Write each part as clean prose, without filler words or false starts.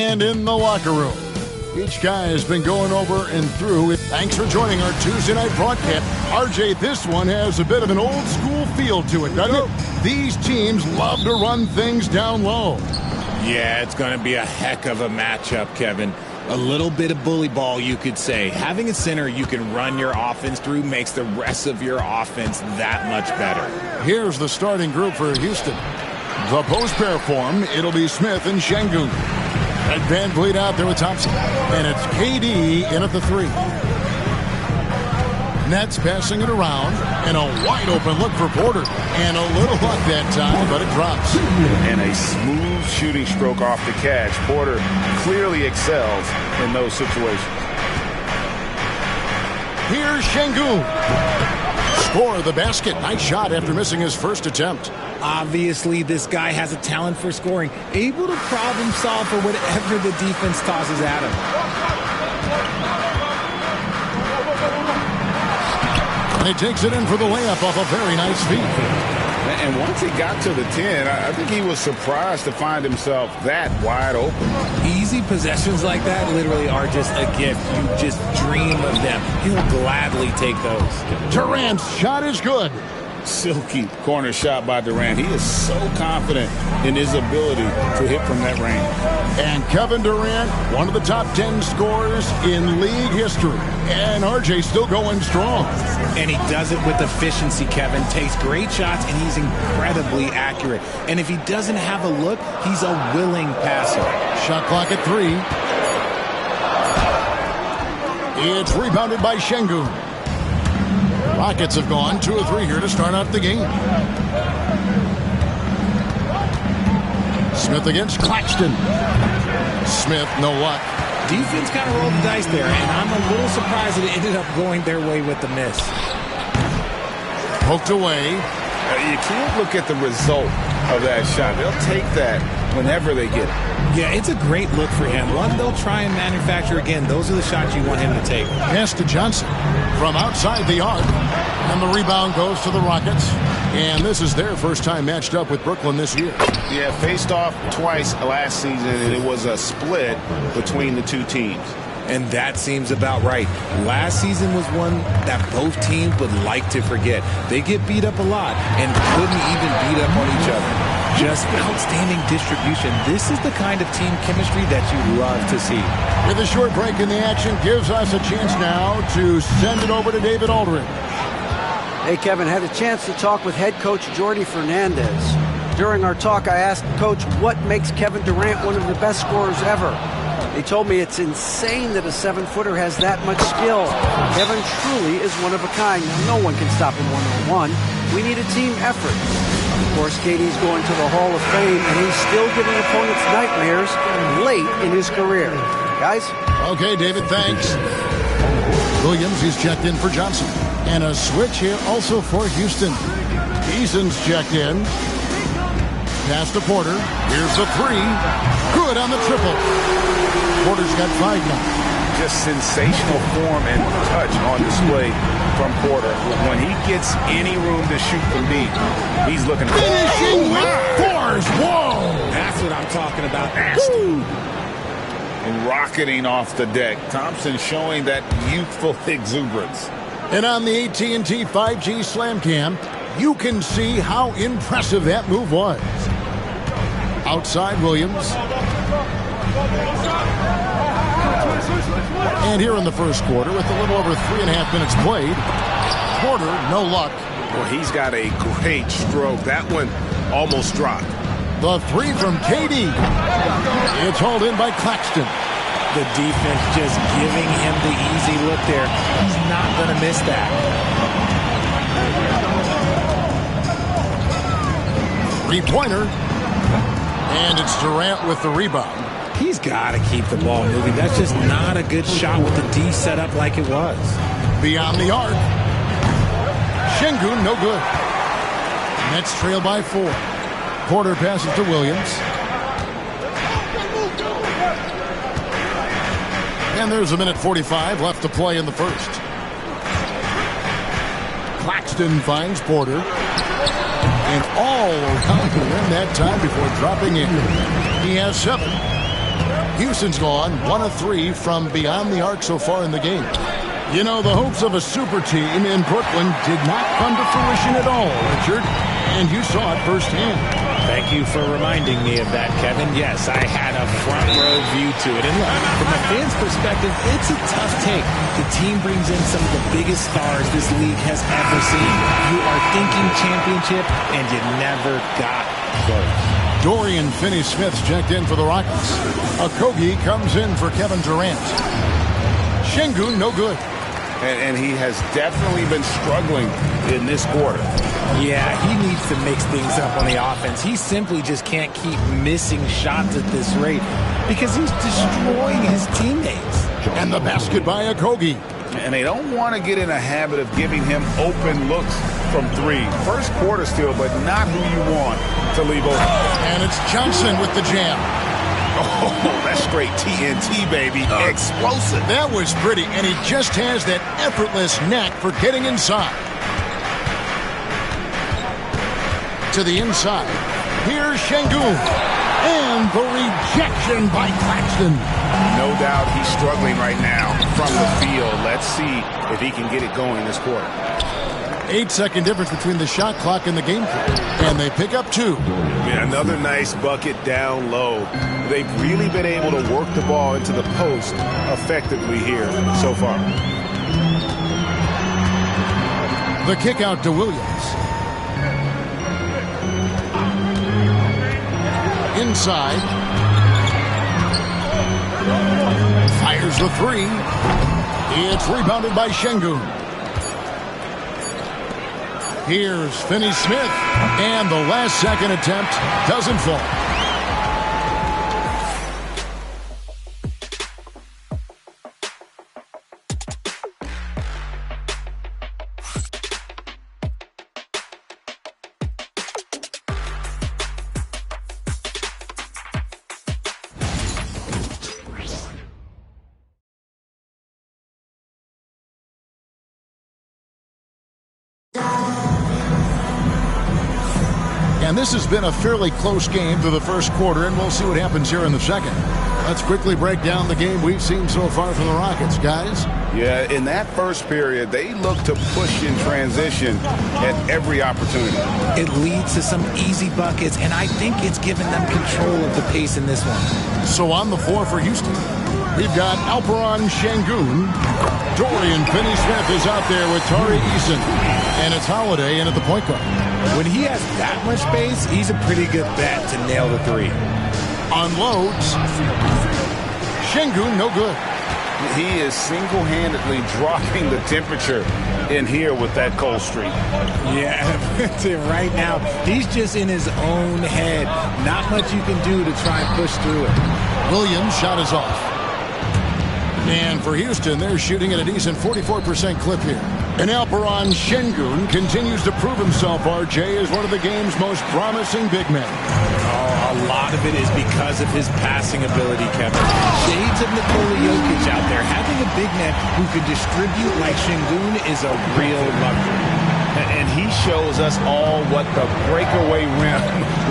And in the locker room, each guy has been going over and through. Thanks for joining our Tuesday night broadcast. RJ, this one has a bit of an old school feel to it, doesn't it? These teams love to run things down low. Yeah, it's going to be a heck of a matchup, Kevin. A little bit of bully ball, you could say. Having a center you can run your offense through makes the rest of your offense that much better. Here's the starting group for Houston. The post pair form, it'll be Smith and Şengün. And Van Vliet out there with Thompson. And it's KD in at the 3. Nets passing it around. And a wide open look for Porter. And a little luck that time, but it drops. And a smooth shooting stroke off the catch. Porter clearly excels in those situations. Here's Şengün. Score the basket. Nice shot after missing his first attempt. Obviously, this guy has a talent for scoring. Able to problem solve for whatever the defense tosses at him. And he takes it in for the layup off a very nice feed. And once he got to the 10, I think he was surprised to find himself that wide open. Easy possessions like that literally are just a gift. You just dream of them. He'll gladly take those. Durant's shot is good. Silky corner shot by Durant. He is so confident in his ability to hit from that range. And Kevin Durant, one of the top 10 scorers in league history. And RJ still going strong. And he does it with efficiency, Kevin. Takes great shots, and he's incredibly accurate. And if he doesn't have a look, he's a willing passer. Shot clock at 3. It's rebounded by Şengün. Rockets have gone 2 of 3 here to start out the game. Smith against Claxton. Smith, no luck. Defense kind of rolled the dice there, and I'm a little surprised that it ended up going their way with the miss. Poked away. You can't look at the result of that shot. They'll take that whenever they get it. Yeah, it's a great look for him. One they'll try and manufacture again. Those are the shots you want him to take. Pass to Johnson from outside the arc. And the rebound goes to the Rockets. And this is their first time matched up with Brooklyn this year. Yeah, faced off twice last season, and it was a split between the two teams. And that seems about right. Last season was one that both teams would like to forget. They get beat up a lot and couldn't even beat up on each other. Just outstanding distribution. This is the kind of team chemistry that you love to see. With a short break in the action, gives us a chance now to send it over to David Aldridge. Hey, Kevin, had a chance to talk with head coach Jordi Fernandez. During our talk, I asked Coach what makes Kevin Durant one of the best scorers ever. He told me it's insane that a 7-footer has that much skill. Kevin truly is one of a kind. Now, no one can stop him one-on-one. We need a team effort. Of course, KD's going to the Hall of Fame, and he's still giving opponents nightmares late in his career. Guys? Okay, David, thanks. Williams is checked in for Johnson. And a switch here also for Houston. Eason's checked in. Pass to Porter. Here's the 3. Good on the triple. Porter's got 5 now. Just sensational form and touch on display from Porter. When he gets any room to shoot from deep, he's looking for finishing with force. Whoa! That's what I'm talking about. Nasty. And rocketing off the deck. Thompson showing that youthful exuberance. And on the AT&T 5G Slam Cam, you can see how impressive that move was. Outside Williams. And here in the first quarter, with a little over 3.5 minutes played, Porter, no luck. Well, he's got a great stroke. That one almost dropped. The 3 from KD. It's hauled in by Claxton. The defense just giving him the easy look there. He's not going to miss that. Three-pointer. And it's Durant with the rebound. He's got to keep the ball moving. That's just not a good shot with the D set up like it was. Beyond the arc. Şengün, no good. Nets trail by 4. Porter passes to Williams. And there's 1:45 left to play in the first. Claxton finds Porter. And all around the rim that time before dropping in. He has 7. Houston's gone 1 of 3 from beyond the arc so far in the game. You know, the hopes of a super team in Brooklyn did not come to fruition at all, Richard. And you saw it firsthand. Thank you for reminding me of that, Kevin. Yes, I had a front row view to it. And look, from a fan's perspective, it's a tough take. The team brings in some of the biggest stars this league has ever seen. You are thinking championship, and you never got close. Dorian Finney-Smith's checked in for the Rockets. Okogie comes in for Kevin Durant. Şengün, no good. And he has definitely been struggling in this quarter. Yeah, he needs to mix things up on the offense. He simply just can't keep missing shots at this rate because he's destroying his teammates. And the basket by Okogie. And they don't want to get in a habit of giving him open looks from 3. First quarter still, but not who you want to leave open. And it's Johnson with the jam. Oh, that's straight TNT, baby. Explosive. That was pretty, and he just has that effortless knack for getting inside. To the inside. Here's Şengün. And the rejection by Claxton. No doubt he's struggling right now from the field. Let's see if he can get it going this quarter. 8-second difference between the shot clock and the game clock. And they pick up 2. Yeah, another nice bucket down low. They've really been able to work the ball into the post effectively here so far. The kick out to Williams. Inside. Fires the 3. It's rebounded by Şengün. Here's Finney-Smith. And the last second attempt doesn't fall. And this has been a fairly close game through the first quarter, and we'll see what happens here in the second. Let's quickly break down the game we've seen so far from the Rockets, guys. Yeah, in that first period, they look to push in transition at every opportunity. It leads to some easy buckets, and I think it's given them control of the pace in this one. So on the floor for Houston, we've got Alperen Şengün. Dorian Finney-Smith is out there with Tari Eason. And it's Holiday in at the point guard. When he has that much space, he's a pretty good bet to nail the 3. Unloads. Şengün, no good. He is single-handedly dropping the temperature in here with that cold streak. Yeah, right now, he's just in his own head. Not much you can do to try and push through it. Williams' shot is off. And for Houston, they're shooting at a decent 44% clip here. And Alperen Şengün continues to prove himself, RJ, as one of the game's most promising big men. Oh, a lot of it is because of his passing ability, Kevin. Shades of Nikola Jokic out there. Having a big man who can distribute like Şengün is a real luxury. And he shows us all what the breakaway rim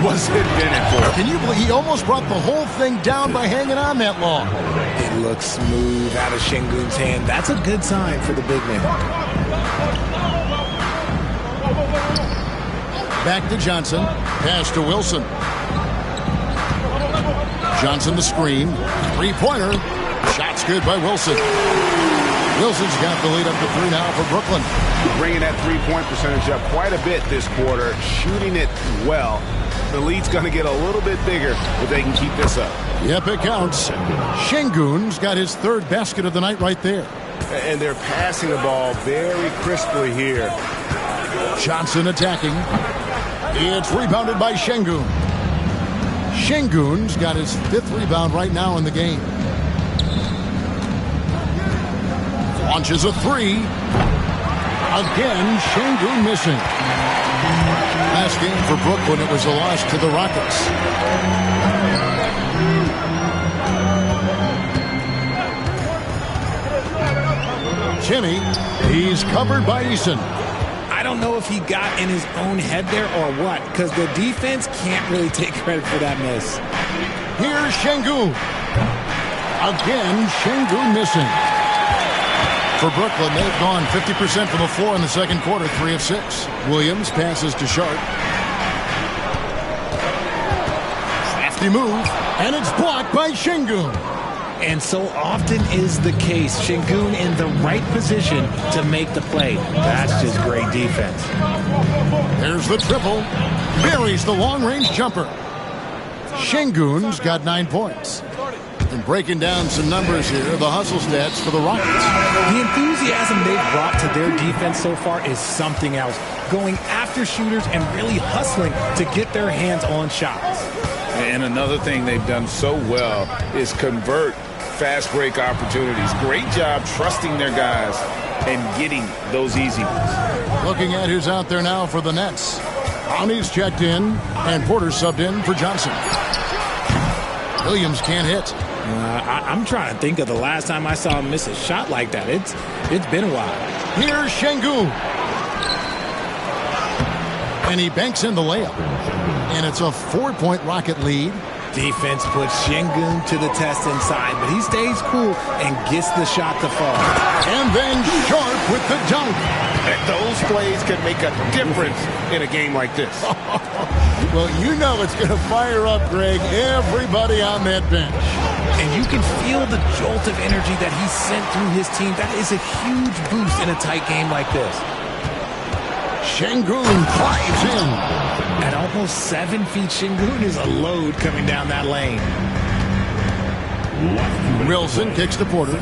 was invented for. Can you believe he almost brought the whole thing down by hanging on that long? It looks smooth out of Şengün's hand. That's a good sign for the big man. Back to Johnson. Pass to Wilson. Johnson the screen. Three-pointer. Shot's good by Wilson. Wilson's got the lead up to 3 now for Brooklyn. Bringing that three-point percentage up quite a bit this quarter. Shooting it well. The lead's going to get a little bit bigger if they can keep this up. Yep, it counts. Şengün's got his 3rd basket of the night right there. And they're passing the ball very crisply here. Johnson attacking. It's rebounded by Şengün. Şengün's got his 5th rebound right now in the game. Launches a 3. Again, Şengün missing. Last game for Brooklyn, it was a loss to the Rockets. Timmy, he's covered by Eason. I don't know if he got in his own head there or what, because the defense can't really take credit for that miss. Here's Şengün. Again, Şengün missing. For Brooklyn, they've gone 50% from the floor in the second quarter, 3 of 6. Williams passes to Sharp. Crafty move, and it's blocked by Şengün. And so often is the case, Şengün in the right position to make the play. That's just great defense. There's the triple. Buries the long-range jumper. Şengün's got 9 points. And breaking down some numbers here, the hustle stats for the Rockets. The enthusiasm they've brought to their defense so far is something else. Going after shooters and really hustling to get their hands on shots. And another thing they've done so well is convert fast break opportunities. Great job trusting their guys and getting those easy ones. Looking at who's out there now for the Nets. Brownie's checked in, and Porter subbed in for Johnson. Williams can't hit. I'm trying to think of the last time I saw him miss a shot like that. It's been a while. Here's Şengün. And he banks in the layup. And it's a 4-point Rocket lead. Defense puts Şengün to the test inside, but he stays cool and gets the shot to fall. And then Sharp with the dunk. Those plays can make a difference in a game like this. Well, you know it's going to fire up, Greg, everybody on that bench. And you can feel the jolt of energy that he sent through his team. That is a huge boost in a tight game like this. Şengün drives in. At almost 7 feet, Şengün is a load coming down that lane. Wilson kicks to Porter.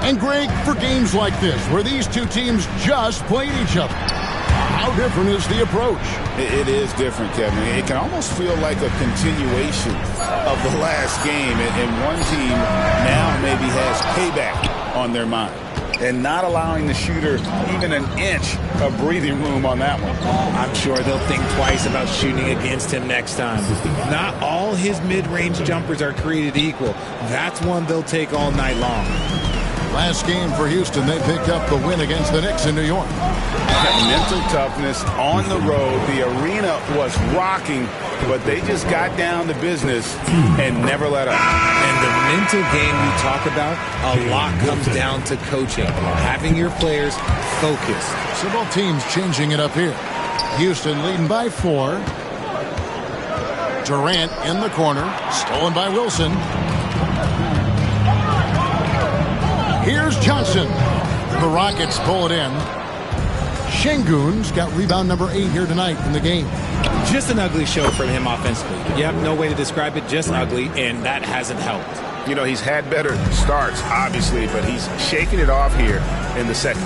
And Greg, for games like this, where these two teams just played each other, how different is the approach? It is different, Kevin. It can almost feel like a continuation of the last game. And one team now maybe has payback on their mind and not allowing the shooter even an inch of breathing room on that one. I'm sure they'll think twice about shooting against him next time. Not all his mid-range jumpers are created equal. That's one they'll take all night long. Last game for Houston, they picked up the win against the Knicks in New York. Mental toughness on the road. The arena was rocking, but they just got down to business and never let up. And the mental game you talk about, a lot comes down to coaching, having your players focused. So both teams changing it up here. Houston leading by 4. Durant in the corner, stolen by Wilson. Here's Johnson. The Rockets pull it in. Şengün's got rebound number 8 here tonight in the game. Just an ugly show from him offensively. Yep, no way to describe it, just ugly, and that hasn't helped. You know, he's had better starts, obviously, but he's shaking it off here in the second.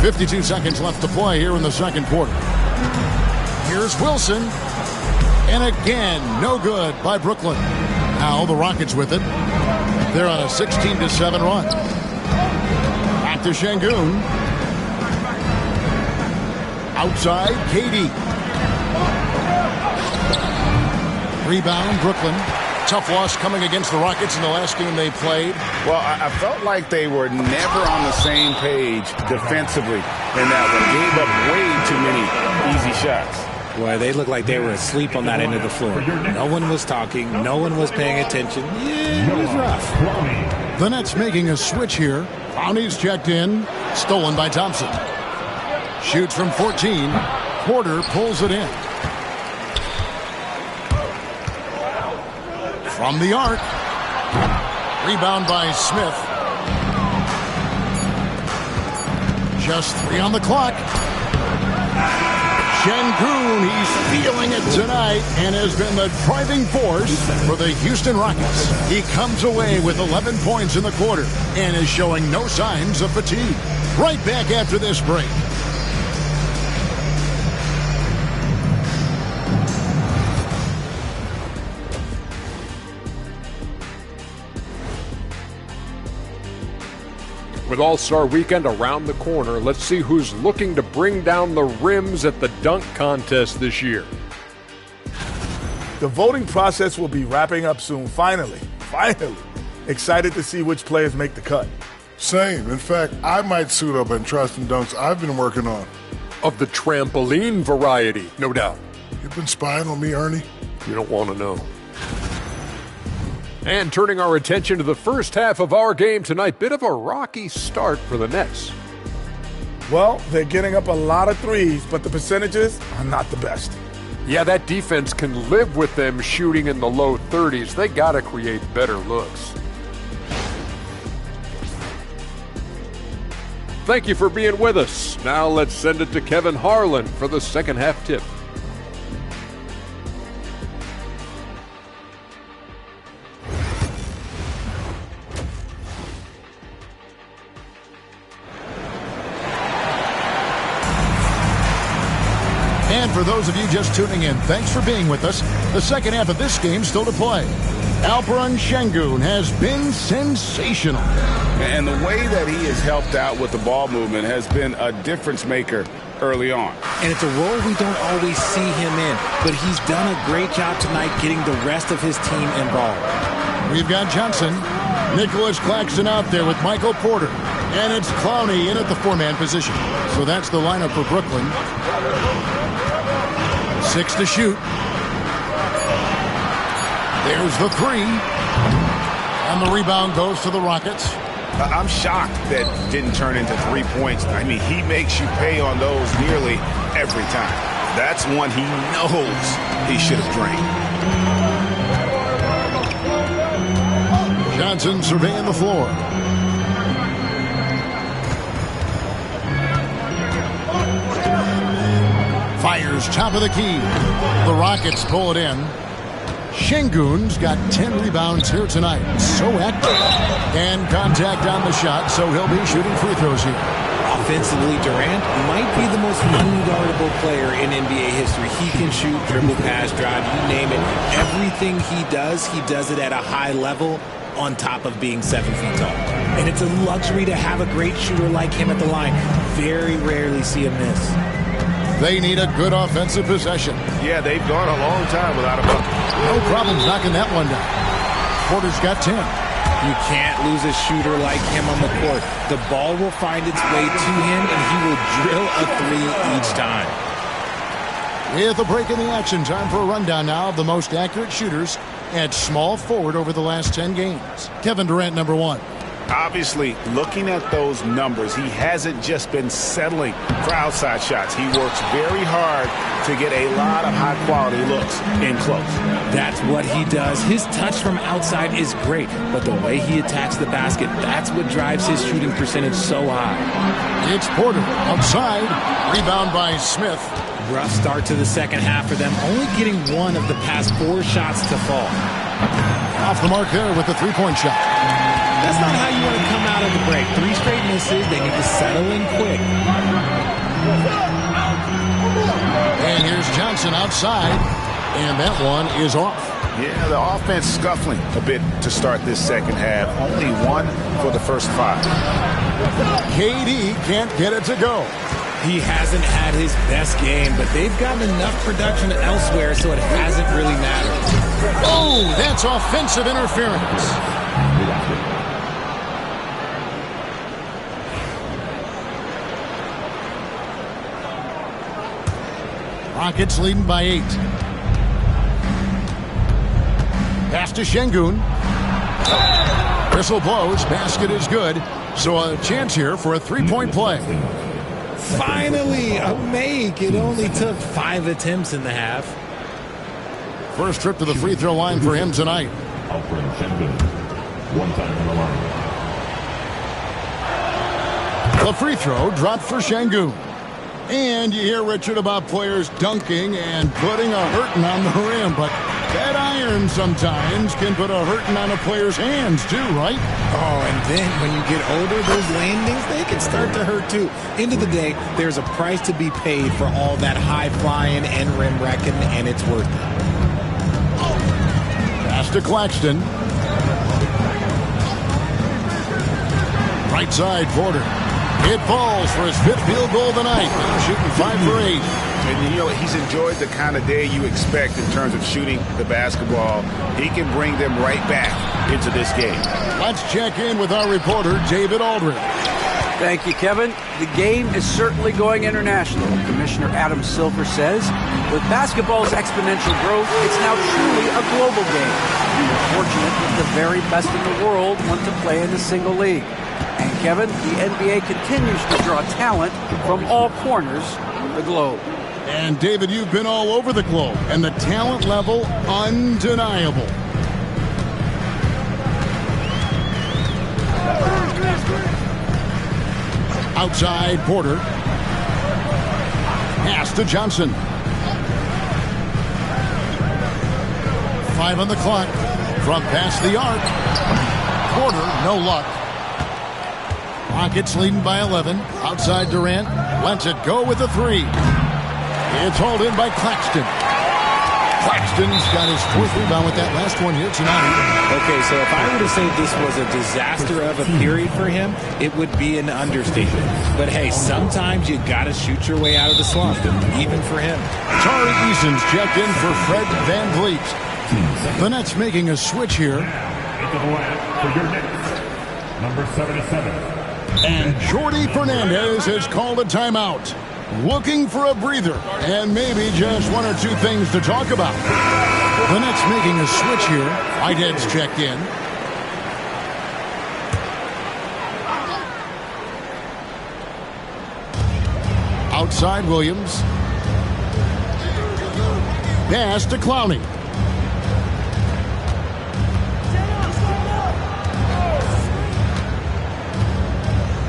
52 seconds left to play here in the second quarter. Here's Wilson. And again, no good by Brooklyn. Now the Rockets with it. They're on a 16-7 run. Back to Şengün. Outside, KD. Rebound, Brooklyn. Tough loss coming against the Rockets in the last game they played. Well, I felt like they were never on the same page defensively in that one. Gave up way too many easy shots. Boy, they looked like they were asleep on that end of the floor. No one was talking. No one was paying attention. Yeah, it was rough. The Nets making a switch here. Brownie's checked in. Stolen by Thompson. Shoots from 14. Porter pulls it in. From the arc. Rebound by Smith. Just 3 on the clock. Şengün, he's feeling it tonight and has been the driving force for the Houston Rockets. He comes away with 11 points in the quarter and is showing no signs of fatigue. Right back after this break. With All-Star Weekend around the corner, let's see who's looking to bring down the rims at the dunk contest this year. The voting process will be wrapping up soon. Finally. Excited to see which players make the cut. Same. In fact, I might suit up and try some dunks I've been working on. Of the trampoline variety, no doubt. You've been spying on me, Ernie? You don't want to know. And turning our attention to the first half of our game tonight, bit of a rocky start for the Nets. Well, they're getting up a lot of threes, but the percentages are not the best. Yeah, that defense can live with them shooting in the low 30s. They got to create better looks. Thank you for being with us. Now let's send it to Kevin Harlan for the second half tip. And for those of you just tuning in, thanks for being with us. The second half of this game still to play. Alperen Sengun has been sensational. And the way that he has helped out with the ball movement has been a difference maker early on. And it's a role we don't always see him in, but he's done a great job tonight getting the rest of his team involved. We've got Johnson, Nicholas Claxton out there with Michael Porter, and it's Clowney in at the four-man position. So that's the lineup for Brooklyn. 6 to shoot. There's the three. And the rebound goes to the Rockets. I'm shocked that didn't turn into 3 points. I mean, he makes you pay on those nearly every time. That's one he knows he should have drained. Johnson surveying the floor. Fires top of the key. The Rockets pull it in. Sengun's got 10 rebounds here tonight. So active. And contact on the shot, so he'll be shooting free throws here. Offensively, Durant might be the most unguardable player in NBA history. He can shoot, dribble, pass, drive, you name it. Everything he does it at a high level on top of being 7 feet tall. And it's a luxury to have a great shooter like him at the line. Very rarely see him miss. They need a good offensive possession. Yeah, they've gone a long time without a bucket. No problems knocking that one down. Porter's got 10. You can't lose a shooter like him on the court. The ball will find its way to him, and he will drill a three each time. With a break in the action, time for a rundown now of the most accurate shooters at small forward over the last 10 games. Kevin Durant, number 1. Obviously, looking at those numbers, he hasn't just been settling for outside shots. He works very hard to get a lot of high-quality looks in close. That's what he does. His touch from outside is great, but the way he attacks the basket, that's what drives his shooting percentage so high. It's Porter outside. Rebound by Smith. Rough start to the second half for them, only getting one of the past 4 shots to fall. Off the mark there with the three-point shot. That's not how you want to come out of the break. 3 straight misses. They need to settle in quick. And here's Johnson outside. And that one is off. Yeah, the offense scuffling a bit to start this second half. Only 1 for the first 5. KD can't get it to go. He hasn't had his best game, but they've gotten enough production elsewhere, so it hasn't really mattered. Oh, that's offensive interference. Rockets leading by 8. Pass to Sengun. Whistle blows. Basket is good. So a chance here for a three-point play. Finally, a make. It only took 5 attempts in the half. First trip to the free throw line for him tonight. Alperen Sengun, 1 time on the line. The free throw dropped for Sengun. And you hear, Richard, about players dunking and putting a hurting on the rim, but that iron sometimes can put a hurting on a player's hands too, right? Oh, and then when you get older, those landings, they can start to hurt too. End of the day, there's a price to be paid for all that high flying and rim wrecking, and it's worth it. Pass to Claxton. Right side, Porter. It falls for his 5th field goal tonight. Shooting 5 for 8. And, you know, he's enjoyed the kind of day you expect in terms of shooting the basketball. He can bring them right back into this game. Let's check in with our reporter, David Aldridge. Thank you, Kevin. The game is certainly going international. Commissioner Adam Silver says, with basketball's exponential growth, it's now truly a global game. We're fortunate that the very best in the world want to play in a single league. And Kevin, the NBA continues to draw talent from all corners of the globe. And David, you've been all over the globe, and the talent level undeniable. Outside, Porter. Pass to Johnson. 5 on the clock. From past the arc. Porter, no luck. Rockets leading by 11. Outside Durant. Lets it go with a 3. It's hauled in by Claxton. Claxton's got his 4th rebound with that last one here tonight. Okay, so if I were to say this was a disaster of a period for him, it would be an understatement. But hey, sometimes you got to shoot your way out of the slump, even for him. Tari Eason's checked in for Fred VanVleet. The Nets making a switch here. Into the line for your Knicks, number 77. And Jordi Fernandez has called a timeout. Looking for a breather and maybe just 1 or 2 things to talk about. The Nets making a switch here. Whitehead's checked in. Outside Williams. Pass to Clowney.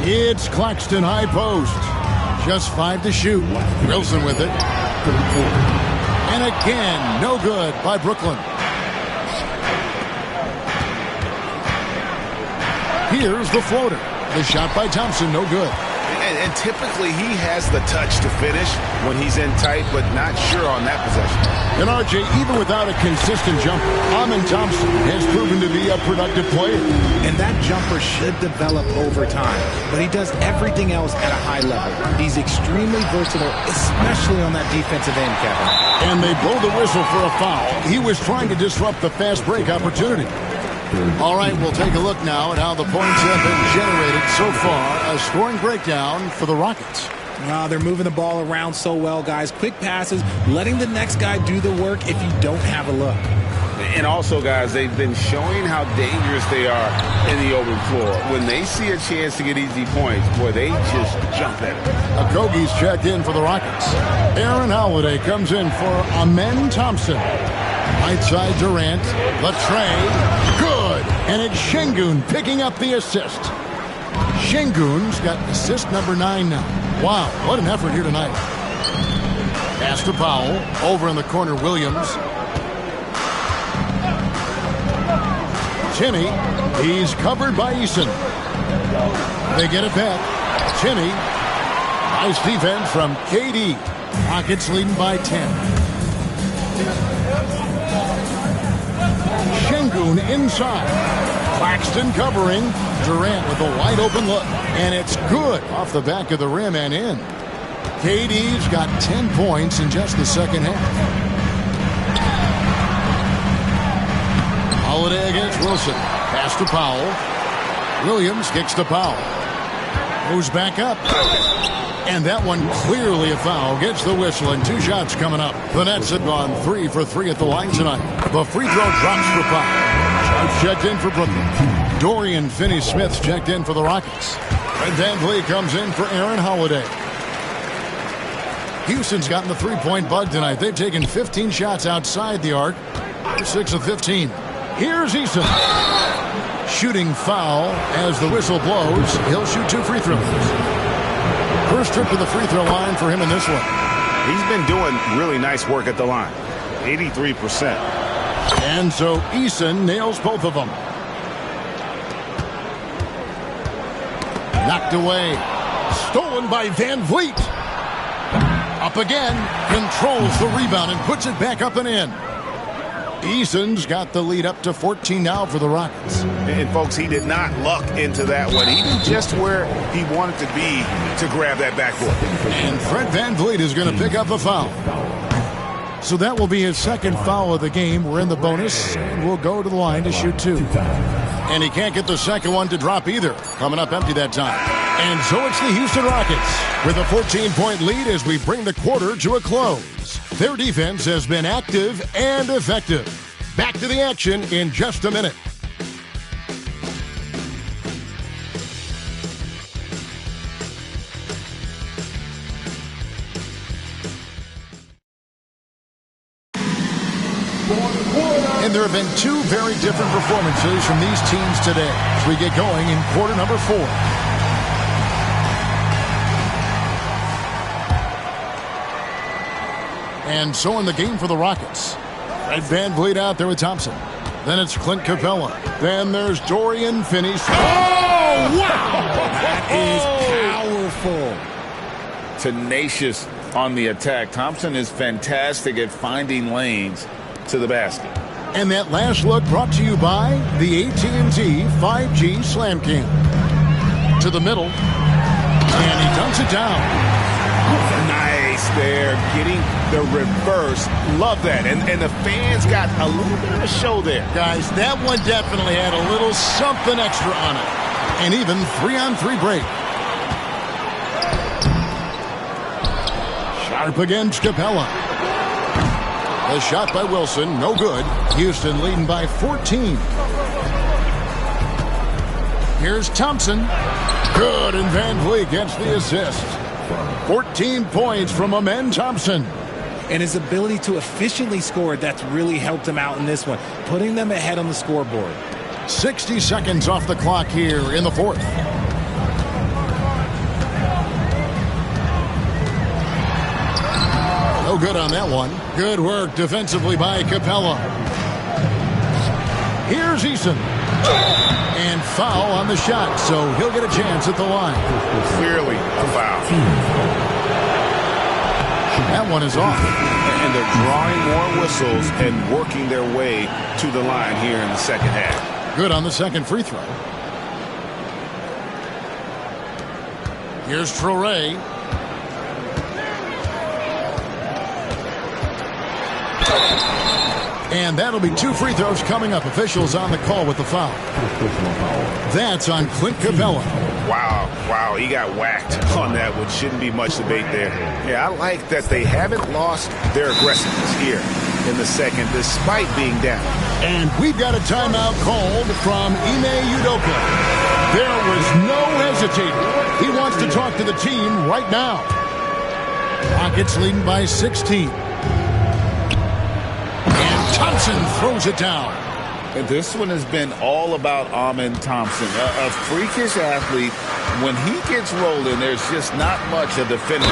It's Claxton high post. Just 5 to shoot. Wilson with it. And again, no good by Brooklyn. Here's the floater. The shot by Thompson, no good. And typically he has the touch to finish when he's in tight, but not sure on that possession. And RJ, even without a consistent jumper, Amen Thompson has proven to be a productive player. And that jumper should develop over time. But he does everything else at a high level. He's extremely versatile, especially on that defensive end, Kevin. And they blow the whistle for a foul. He was trying to disrupt the fast break opportunity. All right, we'll take a look now at how the points have been generated so far. A scoring breakdown for the Rockets. Wow, they're moving the ball around so well, guys. Quick passes, letting the next guy do the work if you don't have a look. And also, guys, they've been showing how dangerous they are in the open floor. When they see a chance to get easy points, boy, they just jump at it. Okogie's checked in for the Rockets. Aaron Holiday comes in for Amen Thompson. Right side Durant. The tray. Good. And it's Şengün picking up the assist. Şengün's got assist number 9 now. Wow, what an effort here tonight. Pass to Powell. Over in the corner, Williams. Timme. He's covered by Eason. They get it back. Timme. Nice defense from KD. Rockets leading by 10. Şengün inside. Claxton covering. Durant with a wide open look. And it's good off the back of the rim and in. KD's got 10 points in just the second half. Holiday against Wilson. Pass to Powell. Williams kicks to Powell. Moves back up. And that one clearly a foul. Gets the whistle and 2 shots coming up. The Nets have gone 3 for 3 at the line tonight. The free throw drops for Powell. Shots checked in for Brooklyn. Dorian Finney-Smith's checked in for the Rockets. Fred VanVleet comes in for Aaron Holiday. Houston's gotten the 3-point bug tonight. They've taken 15 shots outside the arc. 6 of 15. Here's Eason. Shooting foul as the whistle blows. He'll shoot 2 free throws. First trip to the free throw line for him in this one. He's been doing really nice work at the line. 83%. And so Eason nails both of them. Knocked away. Stolen by VanVleet. Up again. Controls the rebound and puts it back up and in. Eason's got the lead up to 14 now for the Rockets. And, folks, he did not luck into that one. He knew just where he wanted to be to grab that backboard. And Fred VanVleet is going to pick up a foul. So that will be his second foul of the game. We're in the bonus, and we'll go to the line to shoot 2. And he can't get the second one to drop either. Coming up empty that time. And so it's the Houston Rockets with a 14-point lead as we bring the quarter to a close. Their defense has been active and effective. Back to the action in just a minute. And there have been two very different performances from these teams today as we get going in quarter number 4. And so in the game for the Rockets, Fred VanVleet out there with Thompson. Then it's Clint Capella. Then there's Dorian Finney-Smith. Oh, wow! That is powerful. Tenacious on the attack. Thompson is fantastic at finding lanes to the basket. And that last look brought to you by the AT&T 5G Slam Cam. To the middle. And he dunks it down. Nice there. Getting the reverse. Love that. And the fans got a little bit of a show there. Guys, that one definitely had a little something extra on it. And even 3-on-3 break. Sharp against Capella. The shot by Wilson, no good. Houston leading by 14. Here's Thompson. Good, and VanVleet gets the assist. 14 points from Amen Thompson. And his ability to efficiently score, that's really helped him out in this one, putting them ahead on the scoreboard. 60 seconds off the clock here in the fourth. No good on that one. Good work defensively by Capella. Here's Eason. And foul on the shot, so he'll get a chance at the line. Clearly a foul. That one is off. And they're drawing more whistles and working their way to the line here in the second half. Good on the second free throw. Here's Traoré. And that'll be 2 free throws coming up. Officials on the call with the foul. That's on Clint Capella. Wow, he got whacked on that one. Shouldn't be much debate there. Yeah, I like that they haven't lost their aggressiveness here in the second, despite being down. And we've got a timeout called from Ime Udoka. There was no hesitating. He wants to talk to the team right now. Rockets leading by 16. Thompson throws it down. And this one has been all about Amen Thompson, a freakish athlete. When he gets rolling, there's just not much a defender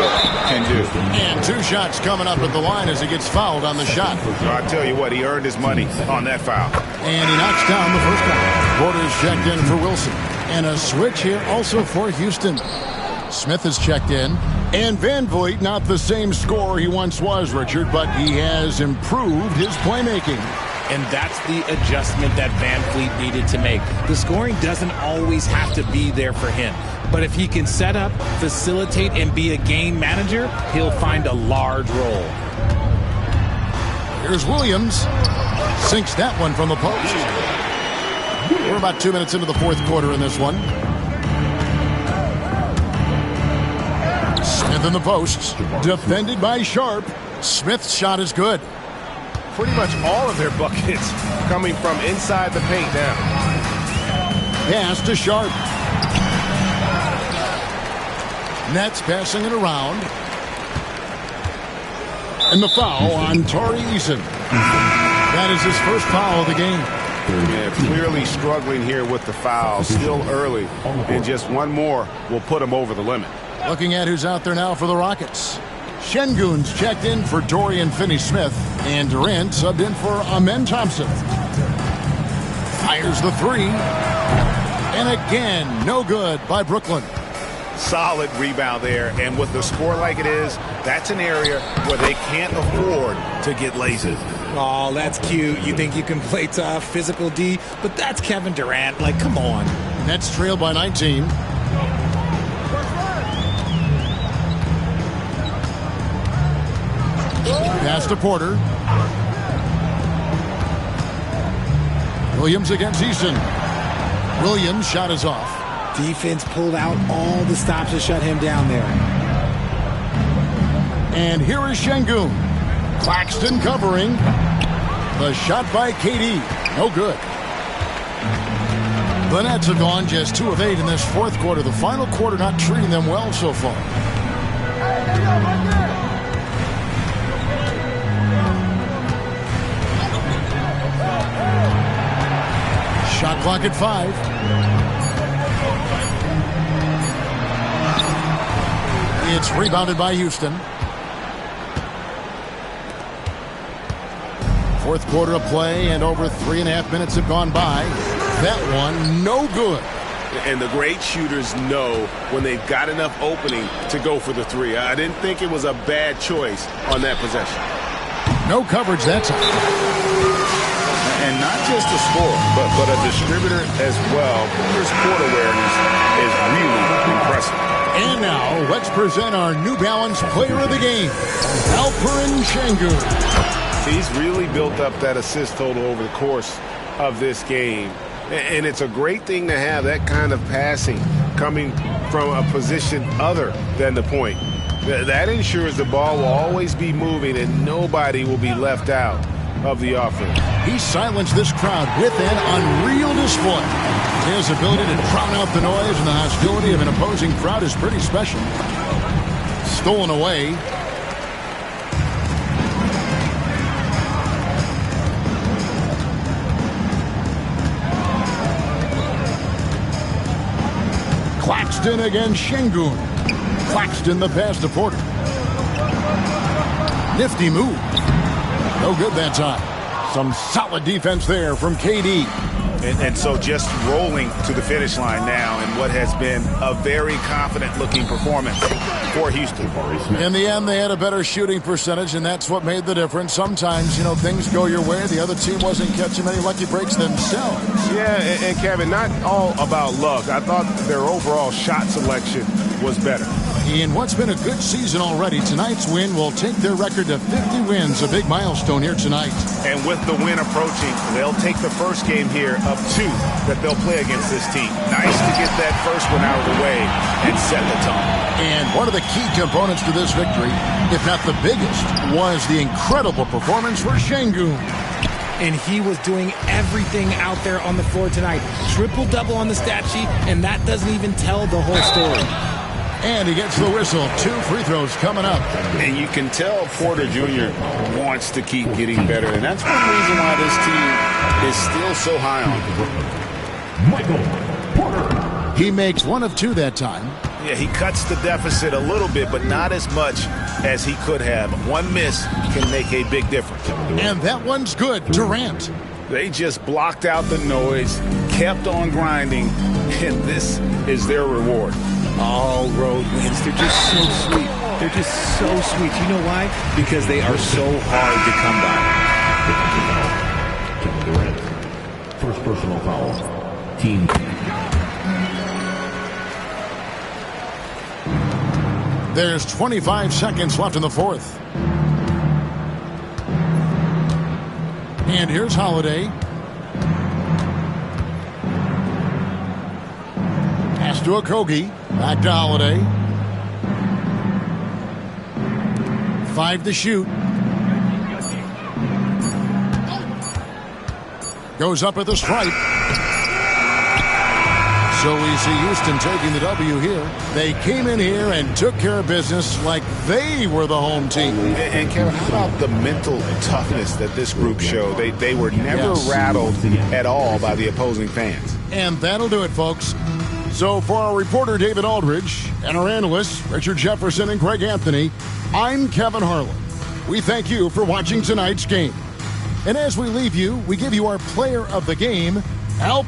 can do. And 2 shots coming up at the line as he gets fouled on the shot. So I tell you what, he earned his money on that foul. And he knocks down the first one. Porter's checked in for Wilson. And a switch here also for Houston. Smith is checked in. And VanVleet, not the same scorer he once was, Richard, but he has improved his playmaking. And that's the adjustment that VanVleet needed to make. The scoring doesn't always have to be there for him. But if he can set up, facilitate, and be a game manager, he'll find a large role. Here's Williams. Sinks that one from the post. We're about 2 minutes into the fourth quarter in this one. Smith in the post. Defended by Sharp. Smith's shot is good. Pretty much all of their buckets coming from inside the paint now. Pass to Sharp. Nets passing it around. And the foul on Tari Eason. That is his first foul of the game. Yeah, clearly struggling here with the foul. Still early. And just one more will put him over the limit. Looking at who's out there now for the Rockets. Şengün's checked in for Dorian Finney-Smith. And Durant subbed in for Amen Thompson. Fires the 3. And again, no good by Brooklyn. Solid rebound there. And with the score like it is, that's an area where they can't afford to get lazy. Oh, that's cute. You think you can play tough, physical D, but that's Kevin Durant. Like, come on. Nets trailed by 19. Pass to Porter. Williams against Eason. Williams' shot is off. Defense pulled out all the stops to shut him down there. And here is Şengün. Claxton covering. The shot by KD. No good. The Nets have gone just 2 of 8 in this fourth quarter. The final quarter not treating them well so far. Shot clock at 5. It's rebounded by Houston. Fourth quarter of play, and over 3.5 minutes have gone by. That one, no good. And the great shooters know when they've got enough opening to go for the three. I didn't think it was a bad choice on that possession. No coverage that time. And not just a scorer, but a distributor as well. His court awareness is really impressive. And now, let's present our New Balance Player of the Game, Alperen Şengün. He's really built up that assist total over the course of this game. And it's a great thing to have that kind of passing coming from a position other than the point. That ensures the ball will always be moving and nobody will be left out of the offense. He silenced this crowd with an unreal display. His ability to drown out the noise and the hostility of an opposing crowd is pretty special. Stolen away. Claxton against Şengün. Claxton the pass to Porter. Nifty move. No good that time. Some solid defense there from KD. And so just rolling to the finish line now in what has been a very confident-looking performance for Houston. In the end, they had a better shooting percentage, and that's what made the difference. Sometimes, things go your way. The other team wasn't catching many lucky breaks themselves. Yeah, and Kevin, not all about luck. I thought their overall shot selection was better. In what's been a good season already, tonight's win will take their record to 50 wins, a big milestone here tonight. And with the win approaching, they'll take the first game here of 2 that they'll play against this team. Nice to get that first one out of the way and set the tone. And one of the key components to this victory, if not the biggest, was the incredible performance for Şengün. And he was doing everything out there on the floor tonight. Triple-double on the stat sheet, and that doesn't even tell the whole story. And he gets the whistle. 2 free throws coming up. And you can tell Porter Jr. wants to keep getting better. And that's one reason why this team is still so high on him. Michael Porter. He makes 1 of 2 that time. Yeah, he cuts the deficit a little bit, but not as much as he could have. One miss can make a big difference. And that one's good. Durant. They just blocked out the noise, kept on grinding, and this is their reward. All road wins. They're just so sweet. They're just so sweet. You know why? Because they are so hard to come by. Kevin Durant. First personal foul. Team. There's 25 seconds left in the fourth. And here's Holiday. Pass to Okogie. Back to Holiday. 5 to shoot. Goes up at the stripe. So we see Houston taking the W here. They came in here and took care of business like they were the home team. And Kevin, how about the mental toughness that this group showed? They were never rattled at all by the opposing fans. And that'll do it, folks. So for our reporter, David Aldridge, and our analysts, Richard Jefferson and Greg Anthony, I'm Kevin Harlan. We thank you for watching tonight's game. And as we leave you, we give you our player of the game, Alperen